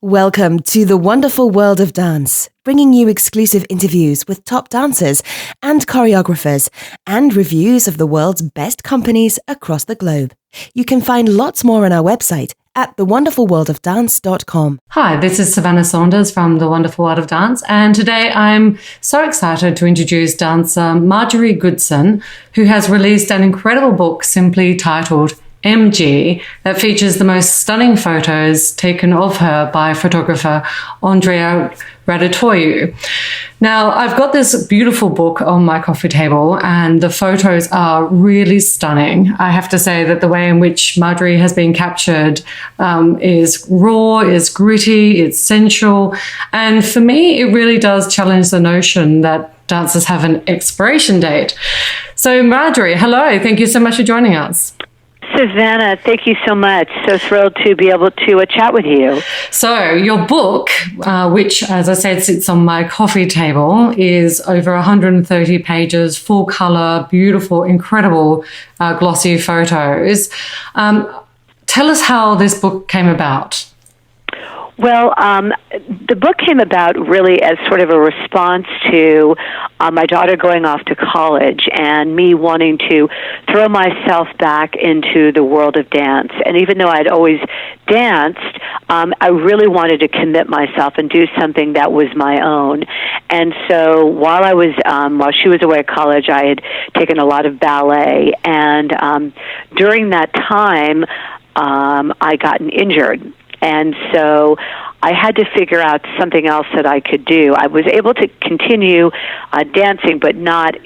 Welcome to the wonderful world of dance, bringing you exclusive interviews with top dancers and choreographers and reviews of the world's best companies across the globe. You can find lots more on our website at thewonderfulworldofdance.com. Hi, this is Savannah Saunders from The Wonderful World of Dance, and today I'm so excited to introduce dancer Marjorie Goodson, who has released an incredible book simply titled MG that features the most stunning photos taken of her by photographer Andreea Radutoiu. Now, I've got this beautiful book on my coffee table and the photos are really stunning. I have to say that the way in which Majorie has been captured is raw, is gritty, it's sensual. And for me, it really does challenge the notion that dancers have an expiration date. So Marjorie, hello. Thank you so much for joining us. Savannah, thank you so much. So thrilled to be able to chat with you. So your book, which, as I said, sits on my coffee table, is over 130 pages, full color, beautiful, incredible, glossy photos. Tell us how this book came about. Well, the book came about really as sort of a response to my daughter going off to college and me wanting to throw myself back into the world of dance. And even though I'd always danced, I really wanted to commit myself and do something that was my own. And so while she was away at college, I had taken a lot of ballet. And during that time, I got injured. And so I had to figure out something else that I could do. I was able to continue dancing, but not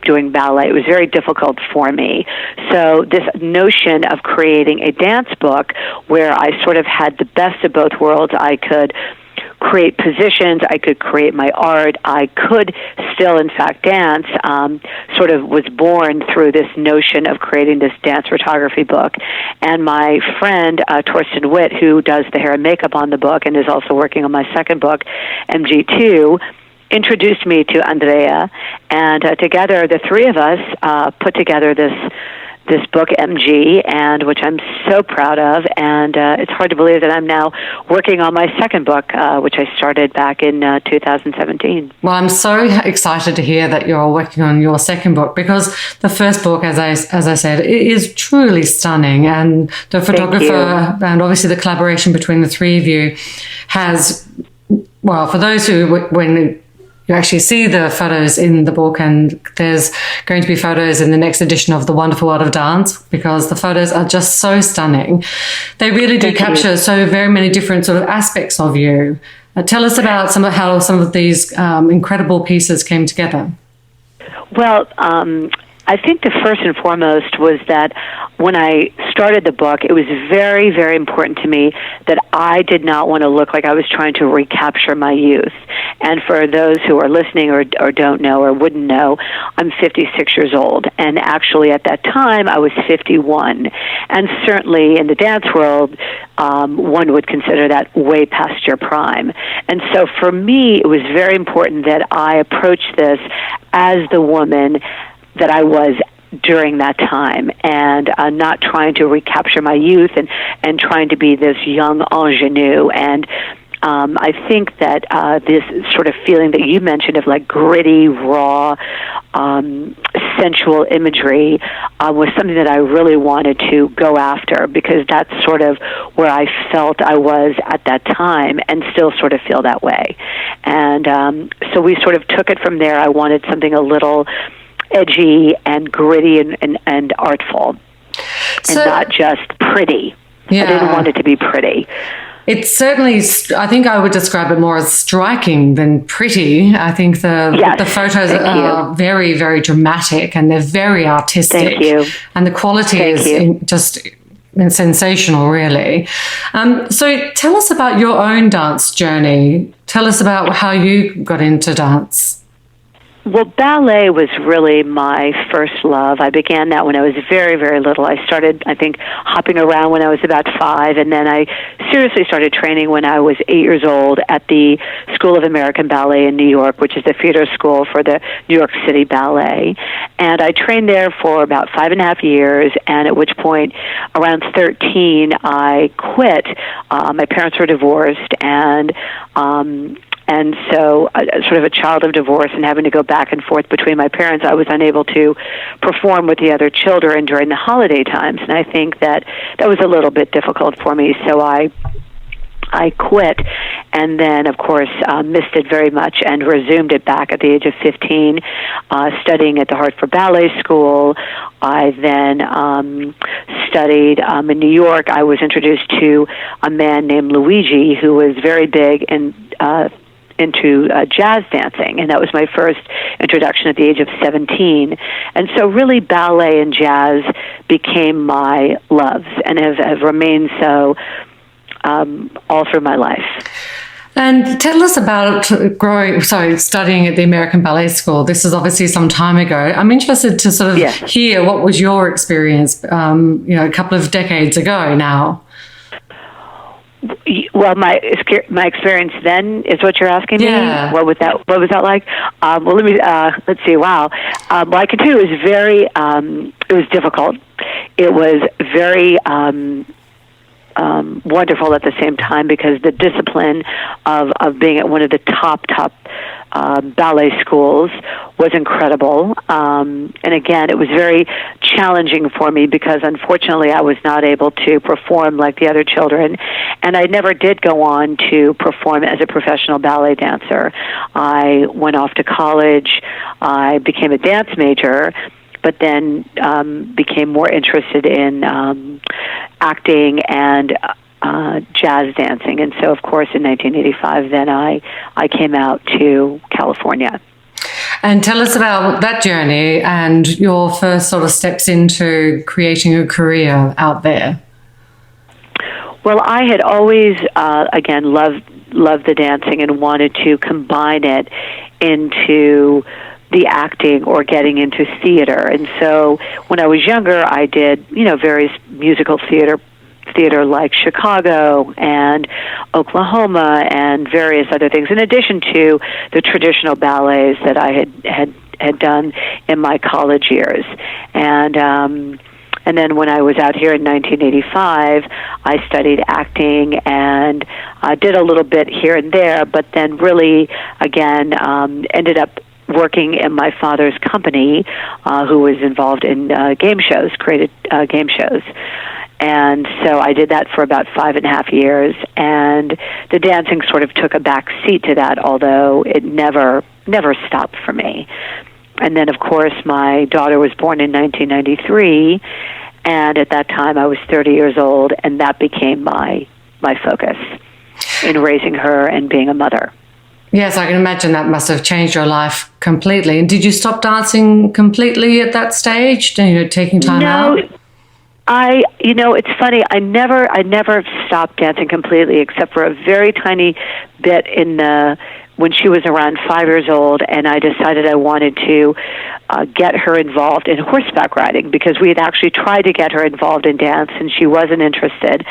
doing ballet. It was very difficult for me. So this notion of creating a dance book where I sort of had the best of both worlds, I could create positions, I could create my art, I could still, in fact, dance, sort of was born through this notion of creating this dance photography book. And my friend, Torsten Witt, who does the hair and makeup on the book and is also working on my second book, MG2, introduced me to Andreea, and together, the three of us put together this book, MG, and which I'm so proud of, and it's hard to believe that I'm now working on my second book, which I started back in 2017. Well, I'm so excited to hear that you're working on your second book, because the first book, as I said, it is truly stunning, and the photographer and obviously the collaboration between the three of you has, well, for those who, when you actually see the photos in the book, and there's going to be photos in the next edition of The Wonderful World of Dance, because the photos are just so stunning. They really do capture so very many different sort of aspects of you. Tell us about how some of these incredible pieces came together. Well, I think the first and foremost was that when I started the book, it was very, very important to me that I did not want to look like I was trying to recapture my youth. And for those who are listening or don't know or wouldn't know, I'm 56 years old. And actually at that time, I was 51. And certainly in the dance world, one would consider that way past your prime. And so for me, it was very important that I approach this as the woman that I was during that time, and not trying to recapture my youth and trying to be this young ingenue. And I think that this sort of feeling that you mentioned of like gritty, raw, sensual imagery was something that I really wanted to go after, because that's sort of where I felt I was at that time and still sort of feel that way. And so we sort of took it from there. I wanted something a little edgy and gritty and artful, and not just pretty. Yeah. I didn't want it to be pretty. It's certainly, I think I would describe it more as striking than pretty. I think the photos are very, very dramatic, and they're very artistic. Thank you. And the quality is just sensational, really. So tell us about your own dance journey. Tell us about how you got into dance. Well, ballet was really my first love. I began that when I was very, very little. I started, I think, hopping around when I was about 5, and then I seriously started training when I was 8 years old at the School of American Ballet in New York, which is the theater school for the New York City Ballet. And I trained there for about 5.5 years, and at which point, around 13, I quit. My parents were divorced, and so, sort of a child of divorce and having to go back and forth between my parents, I was unable to perform with the other children during the holiday times. And I think that was a little bit difficult for me. So I quit, and then, of course, missed it very much and resumed it back at the age of 15, studying at the Hartford Ballet School. I then studied in New York. I was introduced to a man named Luigi, who was very big into jazz dancing, and that was my first introduction at the age of 17. And so really ballet and jazz became my loves and have remained so all through my life. And tell us about studying at the American Ballet School. This is obviously some time ago. I'm interested to sort of hear what was your experience, a couple of decades ago now. Well, my experience then is what you're asking me. Yeah. What was that like? Well, let's see. Wow. Well, I can tell you it was very. It was difficult. It was very wonderful at the same time, because the discipline of being at one of the top ballet schools was incredible. And again, it was very challenging for me because unfortunately I was not able to perform like the other children, and I never did go on to perform as a professional ballet dancer. I went off to college. I became a dance major, but then became more interested in acting and jazz dancing. And so, of course, in 1985, then I came out to California. And tell us about that journey and your first sort of steps into creating a career out there. Well, I had always, again, loved the dancing and wanted to combine it into the acting or getting into theater. And so when I was younger, I did, various musical theater like Chicago and Oklahoma and various other things, in addition to the traditional ballets that I had done in my college years. And then when I was out here in 1985, I studied acting and did a little bit here and there, but then really, again, ended up working in my father's company, who was involved in game shows, created game shows. And so I did that for about 5.5 years, and the dancing sort of took a back seat to that, although it never stopped for me. And then, of course, my daughter was born in 1993, and at that time I was 30 years old, and that became my focus in raising her and being a mother. Yes, I can imagine that must have changed your life completely. And did you stop dancing completely at that stage, taking time out? It's funny. I never stopped dancing completely, except for a very tiny bit when she was around 5 years old, and I decided I wanted to get her involved in horseback riding, because we had actually tried to get her involved in dance, and she wasn't interested.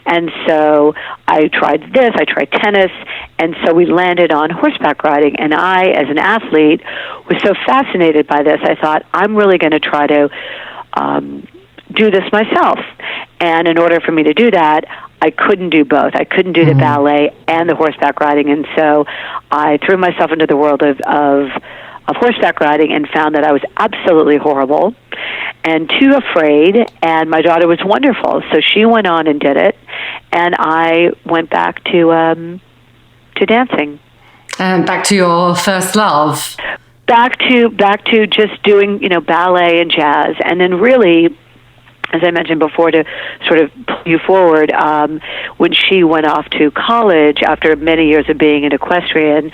And so I tried tennis, and so we landed on horseback riding. And I, as an athlete, was so fascinated by this, I thought, I'm really going to try to do this myself. And in order for me to do that, I couldn't do both. I couldn't do the ballet and the horseback riding, and so I threw myself into the world of horseback riding and found that I was absolutely horrible and too afraid, and my daughter was wonderful. So she went on and did it, and I went back to dancing. And back to your first love. Back to just doing, ballet and jazz. And then really, as I mentioned before, to sort of pull you forward, when she went off to college after many years of being an equestrian,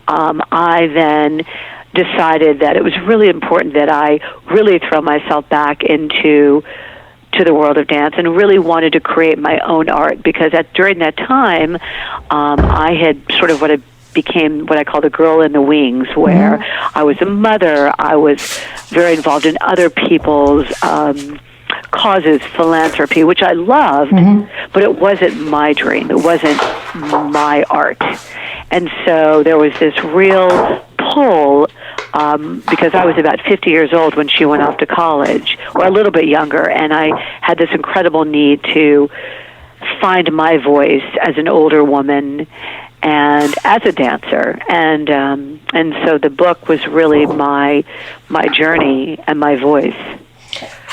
I then decided that it was really important that I really throw myself back into the world of dance and really wanted to create my own art, because during that time, I had sort of what had became what I call the girl in the wings, where I was a mother, I was very involved in other people's causes, philanthropy, which I loved, but it wasn't my dream. It wasn't my art. And so there was this real pull, because I was about 50 years old when she went off to college, or a little bit younger, and I had this incredible need to find my voice as an older woman and as a dancer, and so the book was really my journey and my voice.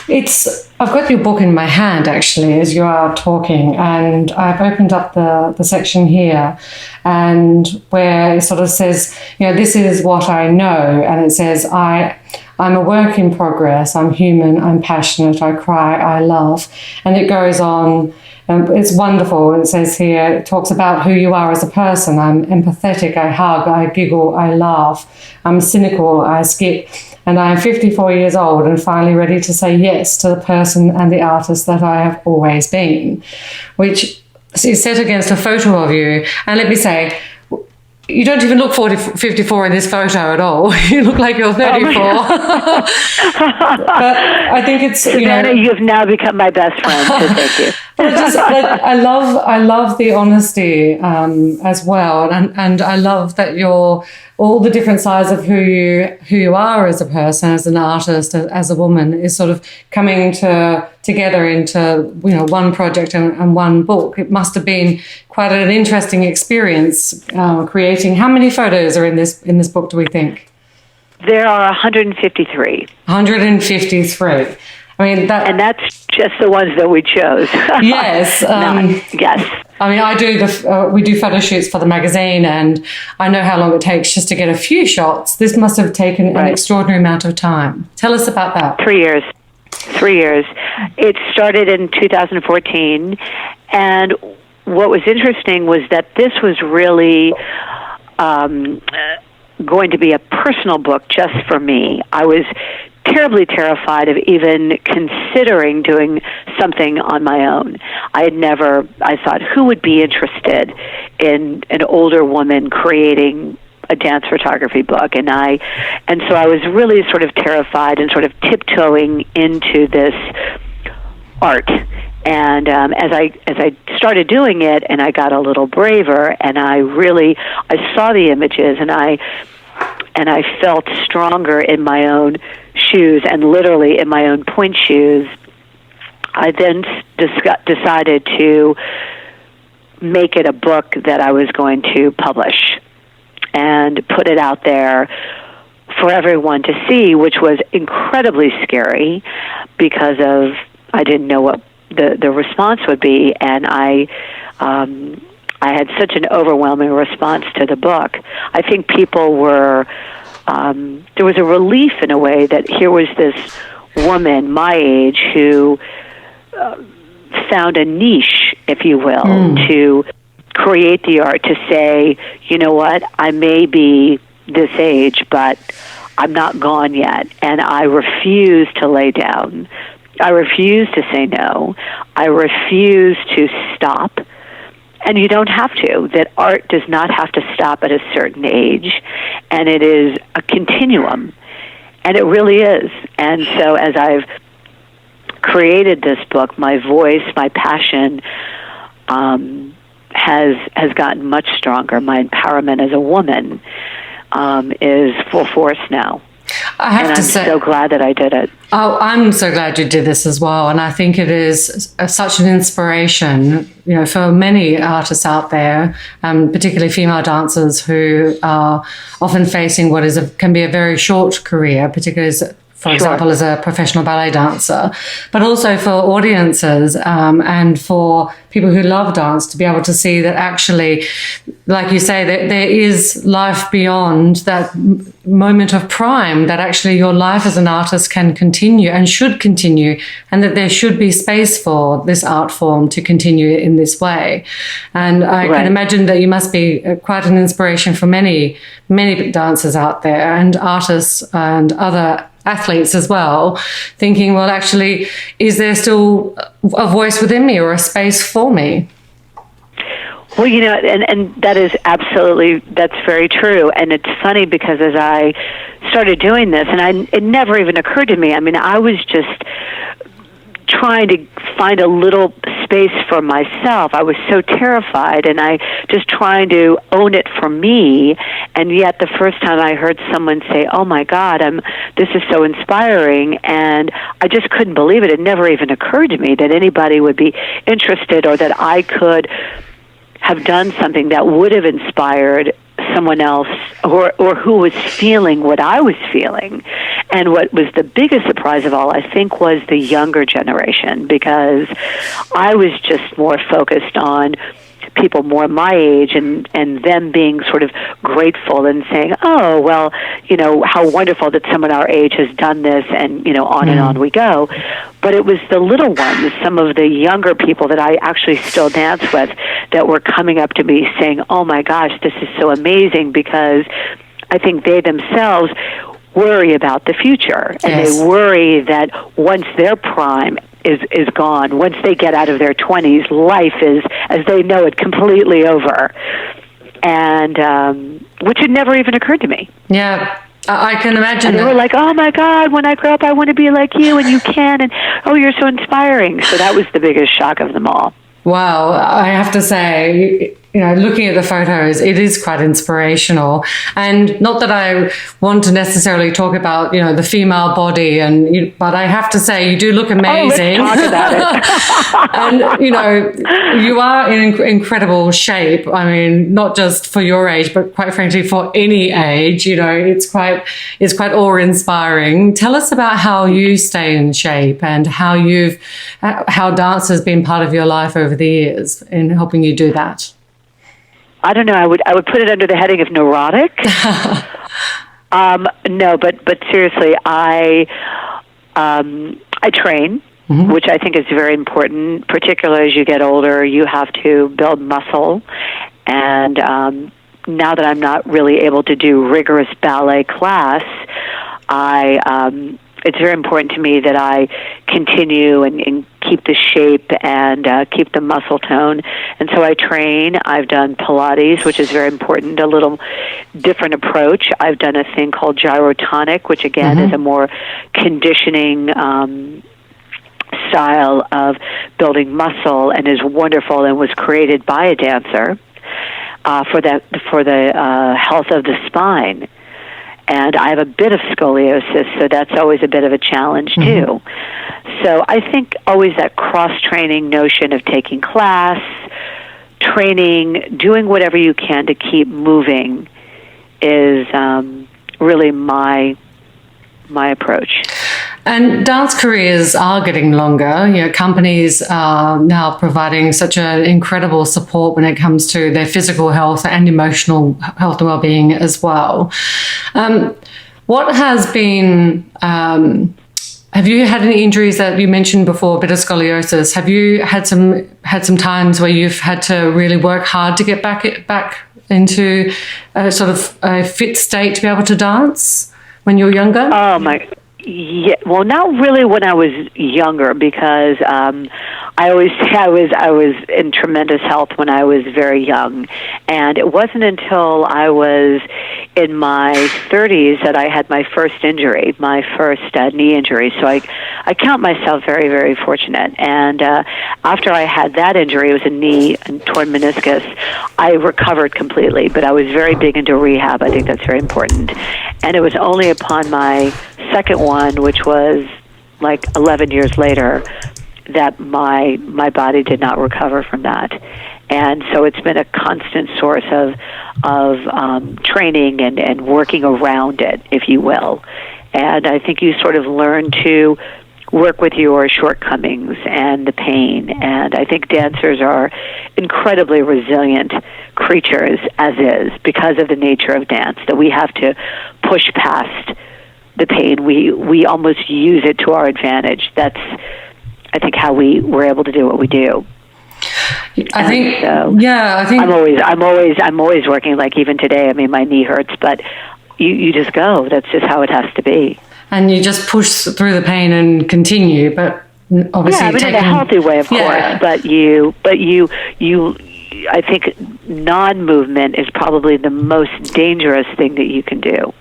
I've got your book in my hand actually as you are talking, and I've opened up the section here, and where it sort of says, this is what I know, and it says, I'm a work in progress, I'm human, I'm passionate, I cry, I love, and it goes on. It's wonderful. It says here, it talks about who you are as a person. I'm empathetic, I hug, I giggle, I laugh, I'm cynical, I skip, and I am 54 years old and finally ready to say yes to the person and the artist that I have always been, which is set against a photo of you. And let me say, you don't even look 54 in this photo at all. You look like you're 34. But I think it's, Savannah, you've now become my best friend, so thank you. But I love the honesty as well, and I love that you're all the different sides of who you are as a person, as an artist, as a woman, is sort of coming together into one project and one book. It must have been quite an interesting experience creating. How many photos are in this book, do we think? There are 153. 153. I mean, and that's just the ones that we chose. Yes. Yes. I mean, we do photo shoots for the magazine, and I know how long it takes just to get a few shots. This must have taken an extraordinary amount of time. Tell us about that. 3 years. 3 years. It started in 2014, and what was interesting was that this was really going to be a personal book just for me. I was terribly terrified of even considering doing something on my own. I thought, who would be interested in an older woman creating a dance photography book? And so I was really sort of terrified and sort of tiptoeing into this art. And as I started doing it, and I got a little braver, and I saw the images, and I felt stronger in my own shoes, and literally in my own point shoes, I then decided to make it a book that I was going to publish and put it out there for everyone to see, which was incredibly scary because I didn't know what the response would be, and I had such an overwhelming response to the book. I think people were, there was a relief in a way that here was this woman my age who found a niche, if you will, to create the art, to say, you know what, I may be this age, but I'm not gone yet, and I refuse to lay down. I refuse to say no. I refuse to stop. And you don't have to. That art does not have to stop at a certain age, and it is a continuum, and it really is. And so as I've created this book, my voice, my passion has gotten much stronger. My empowerment as a woman is full force now. I'm so glad that I did it. Oh, I'm so glad you did this as well. And I think it is such an inspiration, for many artists out there, particularly female dancers who are often facing what can be a very short career, particularly for example, as a professional ballet dancer, but also for audiences and for people who love dance to be able to see that actually, like you say, that there is life beyond that moment of prime, that actually your life as an artist can continue and should continue, and that there should be space for this art form to continue in this way. And I can imagine that you must be quite an inspiration for many, many dancers out there and artists and other athletes as well, thinking, well, actually, is there still a voice within me or a space for me? Well, and that is that's very true. And it's funny because as I started doing this, and it never even occurred to me. I mean, I was just trying to find a little space for myself. I was so terrified, and I just trying to own it for me. And yet, the first time I heard someone say, "Oh my God, this is so inspiring," and I just couldn't believe it. It never even occurred to me that anybody would be interested, or that I could have done something that would have inspired someone else, or who was feeling what I was feeling. And what was the biggest surprise of all, I think, was the younger generation, because I was just more focused on people more my age, and them being sort of grateful and saying, "Oh, well, how wonderful that someone our age has done this," and on and on we go. But it was the little ones, some of the younger people that I actually still dance with, that were coming up to me saying, "Oh my gosh, this is so amazing," because I think they themselves worry about the future, and Yes. they worry that once their prime is gone, once they get out of their 20s, life is, as they know it, completely over. And which had never even occurred to me. Yeah, I can imagine. And they were like, "Oh my God, when I grow up, I want to be like you, and you can, and oh, you're so inspiring." So that was the biggest shock of them all. Wow, I have to say, looking at the photos, it is quite inspirational. And not that I want to necessarily talk about, the female body, but I have to say, you do look amazing. Oh, let's talk about it. And, you are in incredible shape. I mean, not just for your age, but quite frankly, for any age, it's quite awe-inspiring. Tell us about how you stay in shape, and how dance has been part of your life over the years in helping you do that. I don't know. I would put it under the heading of neurotic. No, but seriously, I train, which I think is very important. Particularly as you get older, you have to build muscle. And now that I'm not really able to do rigorous ballet class, it's very important to me that I continue and keep the shape and keep the muscle tone. And so I train. I've done Pilates, which is very important, a little different approach. I've done a thing called gyrotonic, which again is a more conditioning style of building muscle, and is wonderful, and was created by a dancer for the health of the spine. And I have a bit of scoliosis, so that's always a bit of a challenge, too. So I think always that cross-training notion of taking class, training, doing whatever you can to keep moving is really my approach. And dance careers are getting longer. Companies are now providing such an incredible support when it comes to their physical health and emotional health and well-being as well. What has been? Have you had any injuries that you mentioned before? A bit of scoliosis. Have you had some times where you've had to really work hard to get back into a sort of a fit state to be able to dance when you were younger? Oh my. Yeah, well, not really when I was younger, because I always say I was in tremendous health when I was very young, and it wasn't until I was in my 30s that I had my first injury, my first knee injury. So I count myself very, very fortunate. And after I had that injury, it was a knee and torn meniscus, I recovered completely, but I was very big into rehab. I think that's very important. And it was only upon my second one, which was like 11 years later, that my body did not recover from that. And so it's been a constant source of training and working around it, if you will. And I think you sort of learn to work with your shortcomings and the pain. And I think dancers are incredibly resilient creatures, as is, because of the nature of dance, that we have to push past the pain. We almost use it to our advantage. That's, I think, how we were able to do what we do. I think I'm always working. Like even today, I mean, my knee hurts, but you just go. That's just how it has to be. And you just push through the pain and continue, but obviously in a healthy way, of course. But you I think non-movement is probably the most dangerous thing that you can do.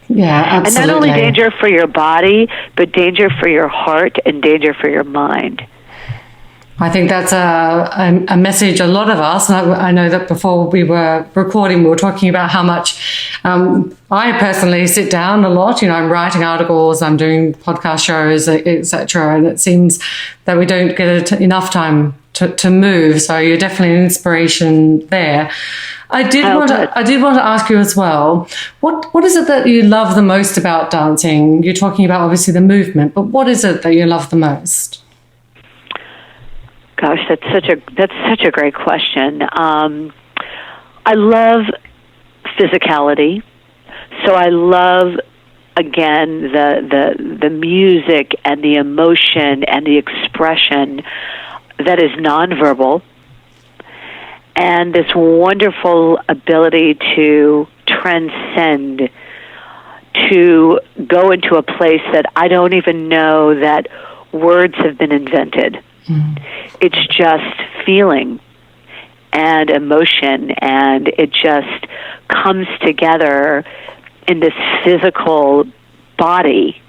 Yeah, absolutely. And not only danger for your body, but danger for your heart and danger for your mind. I think that's a message a lot of us, and I know that before we were recording, we were talking about how much I personally sit down a lot. I'm writing articles, I'm doing podcast shows, etc., and it seems that we don't get enough time to move. So you're definitely an inspiration there. I did want to ask you as well, what is it that you love the most about dancing? You're talking about obviously the movement, but what is it that you love the most? Gosh, that's such a great question. I love physicality, so I love, again, the music and the emotion and the expression that is nonverbal, and this wonderful ability to transcend, to go into a place that I don't even know that words have been invented. It's just feeling and emotion, and it just comes together in this physical body.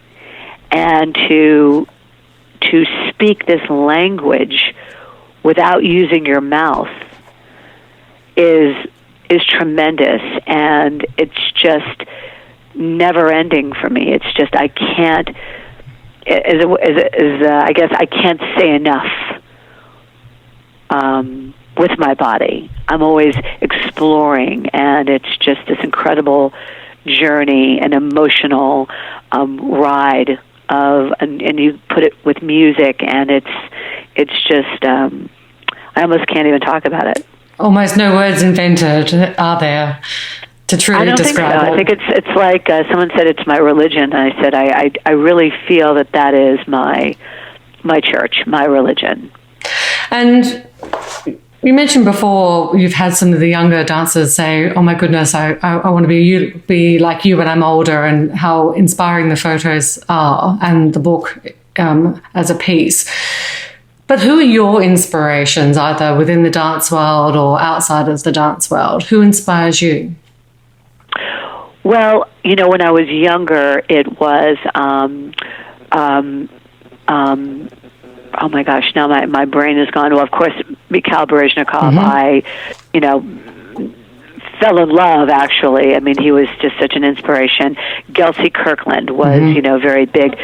And to speak this language without using your mouth is tremendous, and it's just never ending for me. It's just, I can't. I guess I can't say enough with my body. I'm always exploring, and it's just this incredible journey, an emotional ride and you put it with music, and it's just I almost can't even talk about it. Almost no words invented, are there, to truly describe it? I don't think so. I think it's like someone said it's my religion, and I said I really feel that is my church, my religion. And you mentioned before you've had some of the younger dancers say, "Oh my goodness, I want to be like you when I'm older," and how inspiring the photos are and the book as a piece. But who are your inspirations, either within the dance world or outside of the dance world? Who inspires you? Well, when I was younger, it was, oh my gosh, now my brain is gone. Well, of course, Mikhail Baryshnikov, I, fell in love, actually. I mean, he was just such an inspiration. Gelsey Kirkland was, very big.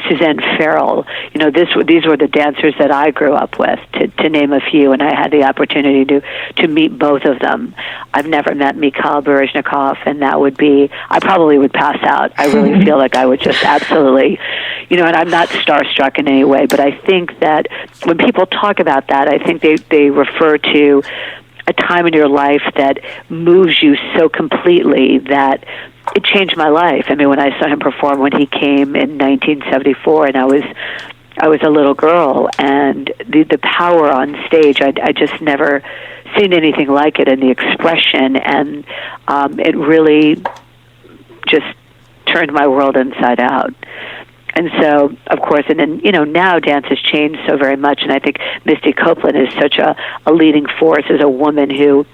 Suzanne Farrell, these were the dancers that I grew up with, to name a few, and I had the opportunity to meet both of them. I've never met Mikhail Baryshnikov, and I probably would pass out. I really feel like I would just absolutely, and I'm not starstruck in any way, but I think that when people talk about that, I think they refer to a time in your life that moves you so completely that it changed my life. I mean, when I saw him perform when he came in 1974, and I was a little girl, and the power on stage, I just never seen anything like it, and the expression, and it really just turned my world inside out. And so, of course, and then, now dance has changed so very much, and I think Misty Copeland is such a leading force as a woman who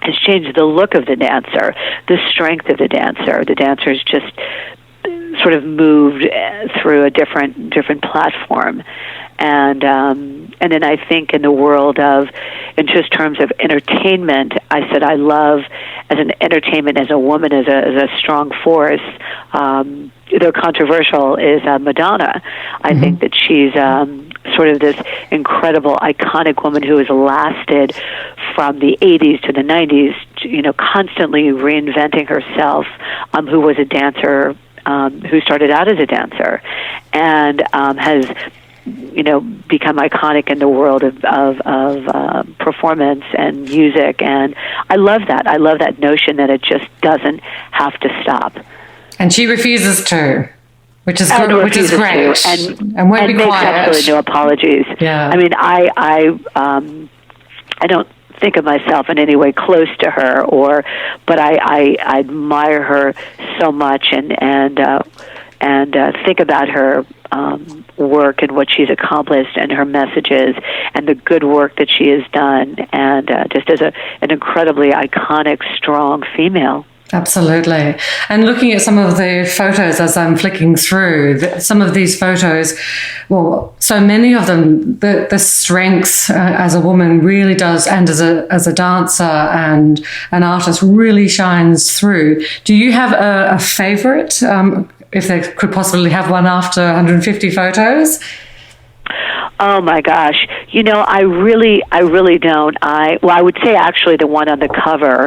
has changed the look of the dancer, the strength of the dancer. The dancer's just sort of moved through a different platform. And then I think in the world of, in just terms of entertainment, I said I love, as an entertainment, as a woman, as a strong force, though controversial, is Madonna. I think that she's sort of this incredible, iconic woman who has lasted from the 80s to the 90s, constantly reinventing herself, who was a dancer, who started out as a dancer, and has become iconic in the world of performance and music. And I love that. I love that notion that it just doesn't have to stop. And she refuses to, which is great, and won't be makes quiet. Absolutely no apologies. Yeah. I mean, I don't think of myself in any way close to her, but I admire her so much, and think about her work and what she's accomplished and her messages and the good work that she has done, and just as an incredibly iconic, strong female. Absolutely. And looking at some of the photos as I'm flicking through, some of these photos, well, so many of them, the strength as a woman really does, and as a dancer and an artist really shines through. Do you have a favorite, if they could possibly have one after 150 photos? Oh my gosh! I really don't. I would say actually the one on the cover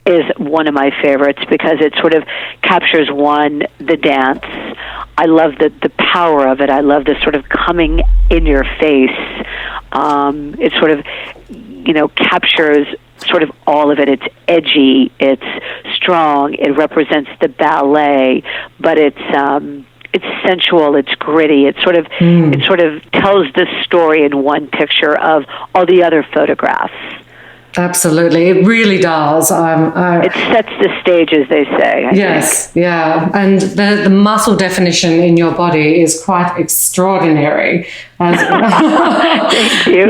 is one of my favorites because it sort of captures the dance. I love the power of it. I love the sort of coming in your face. It sort of captures sort of all of it. It's edgy. It's strong. It represents the ballet, but it's sensual, it's gritty, it sort of tells the story in one picture of all the other photographs. Absolutely, it really does. It sets the stage, as they say. I think. Yeah, and the muscle definition in your body is quite extraordinary. Thank you.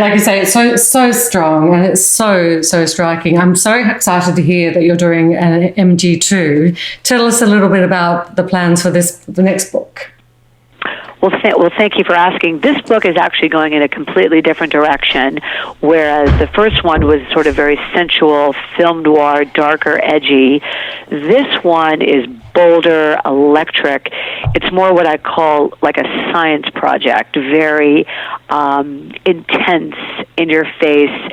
Like you say, it's so strong and it's so striking. I'm so excited to hear that you're doing an MG2. Tell us a little bit about the plans for the next book. Well, thank you for asking. This book is actually going in a completely different direction, whereas the first one was sort of very sensual, film noir, darker, edgy. This one is bolder, electric. It's more what I call like a science project, very intense, in your face,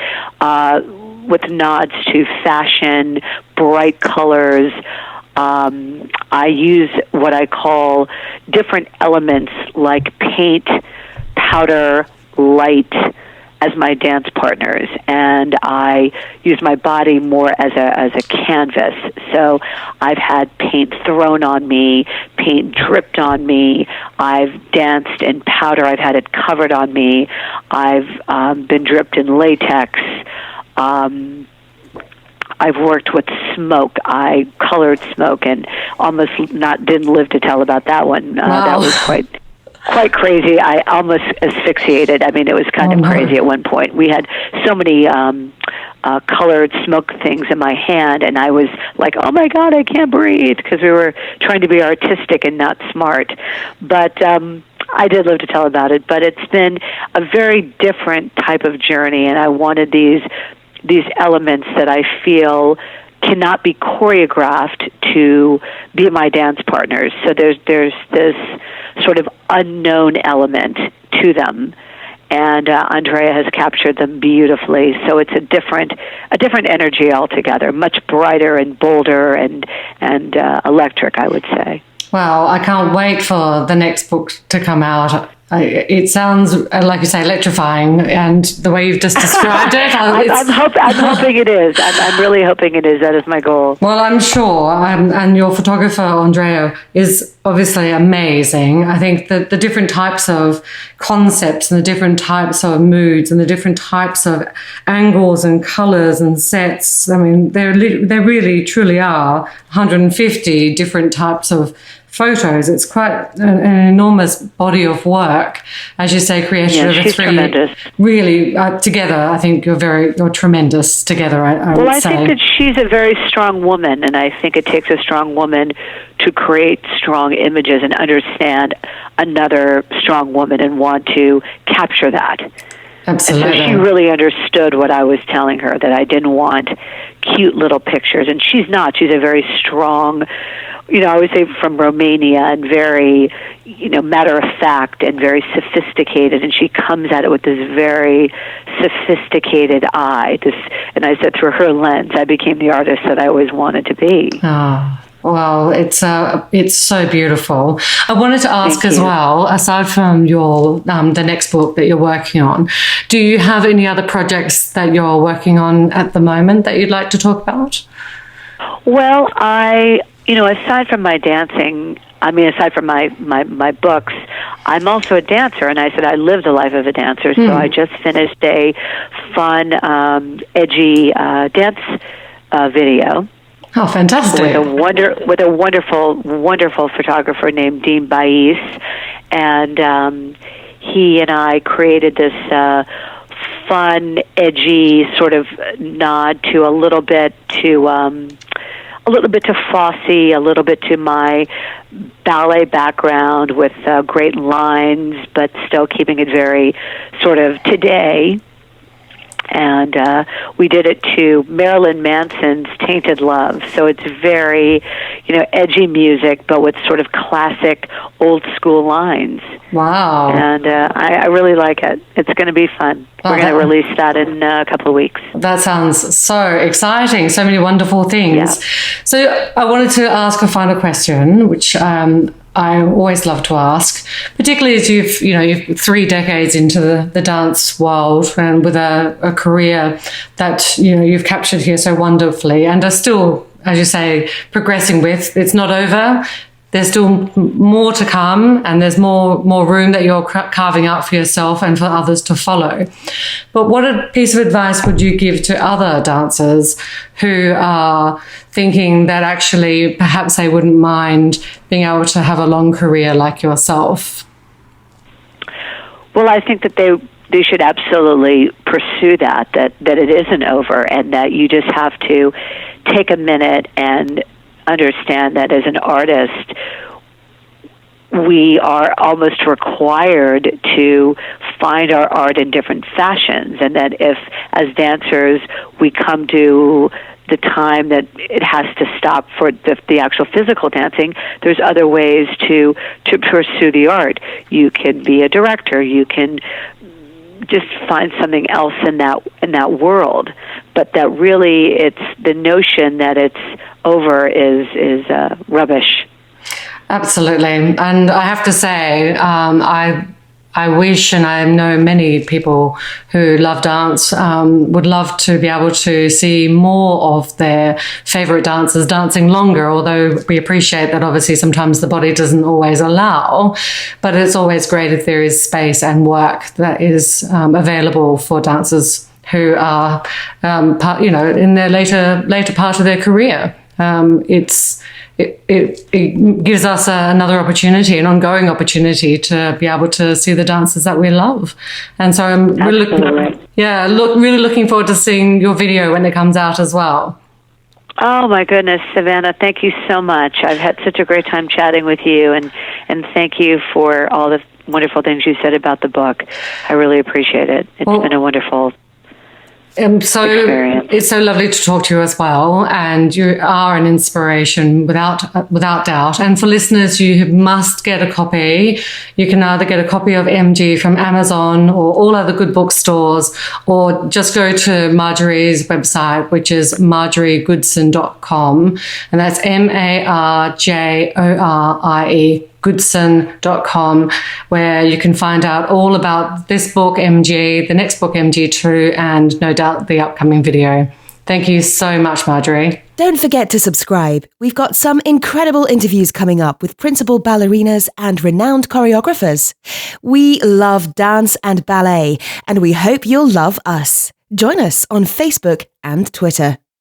with nods to fashion, bright colors. I use what I call different elements like paint, powder, light as my dance partners, and I use my body more as a canvas. So I've had paint thrown on me, paint dripped on me. I've danced in powder. I've had it covered on me. I've been dripped in latex. I've worked with smoke. I colored smoke and almost didn't live to tell about that one. Wow. That was quite crazy. I almost asphyxiated. I mean, it was kind of crazy at one point. We had so many colored smoke things in my hand, and I was like, oh my God, I can't breathe, because we were trying to be artistic and not smart. But I did live to tell about it, but it's been a very different type of journey, and I wanted these elements that I feel cannot be choreographed to be my dance partners. So there's this sort of unknown element to them, and Andreea has captured them beautifully. So it's a different energy altogether, much brighter and bolder and electric, I would say. Wow, I can't wait for the next book to come out. It sounds, like you say, electrifying, and the way you've just described it. I'm hoping it is. I'm really hoping it is. That is my goal. Well, I'm sure. And your photographer, Andreea, is obviously amazing. I think that the different types of concepts and the different types of moods and the different types of angles and colors and sets, I mean, there really, truly are 150 different types of photos. It's quite an enormous body of work, as you say, created. Yeah, she's tremendous. Really, together, I think you're tremendous together. I would say. I think that she's a very strong woman, and I think it takes a strong woman to create strong images and understand another strong woman and want to capture that. Absolutely. And so she really understood what I was telling her, that I didn't want cute little pictures, and she's not. She's a very strong, I would say from Romania, and very, matter of fact and very sophisticated, and she comes at it with this very sophisticated eye. And I said, through her lens, I became the artist that I always wanted to be. Oh. Well, it's so beautiful. I wanted to ask as well, aside from your the next book that you're working on, do you have any other projects that you're working on at the moment that you'd like to talk about? Well, aside from my dancing, aside from my books, I'm also a dancer, and I said I lived the life of a dancer, so I just finished a fun, edgy dance video. Oh, fantastic. With a wonderful photographer named Dean Bais, and he and I created this fun, edgy sort of nod to a little bit to Fosse, a little bit to my ballet background with great lines, but still keeping it very sort of today. And we did it to Marilyn Manson's Tainted Love. So it's very, edgy music, but with sort of classic old school lines. Wow. And I really like it. It's going to be fun. We're going to release that in a couple of weeks. That sounds so exciting. So many wonderful things. Yeah. So I wanted to ask a final question, which I always love to ask, particularly as you've 3 decades into the dance world and with a career that, you've captured here so wonderfully and are still, as you say, progressing with. It's not over. There's still more to come, and there's more room that you're carving out for yourself and for others to follow. But what piece of advice would you give to other dancers who are thinking that actually perhaps they wouldn't mind being able to have a long career like yourself? Well, I think that they should absolutely pursue that it isn't over, and that you just have to take a minute and understand that as an artist, we are almost required to find our art in different fashions, and that if, as dancers, we come to the time that it has to stop for the actual physical dancing, there's other ways to pursue the art. You can be a director. You can just find something else in that world, but that really it's the notion that it's over is rubbish. Absolutely. And I have to say, I wish, and I know many people who love dance would love to be able to see more of their favorite dancers dancing longer, although we appreciate that obviously sometimes the body doesn't always allow, but it's always great if there is space and work that is available for dancers who are, in their later part of their career. It gives us another opportunity, an ongoing opportunity to be able to see the dances that we love. And so I'm really looking forward to seeing your video when it comes out as well. Oh my goodness, Savannah, thank you so much. I've had such a great time chatting with you, and thank you for all the wonderful things you said about the book. I really appreciate it. It's been a wonderful experience. It's so lovely to talk to you as well, and you are an inspiration without doubt. And for listeners, you must get a copy. You can either get a copy of MG from Amazon or all other good bookstores, or just go to Marjorie's website, which is marjoriegoodson.com, and that's Marjorie Goodson.com, where you can find out all about this book, MG, the next book, MG2, and no doubt the upcoming video. Thank you so much, Marjorie. Don't forget to subscribe. We've got some incredible interviews coming up with principal ballerinas and renowned choreographers. We love dance and ballet, and we hope you'll love us. Join us on Facebook and Twitter.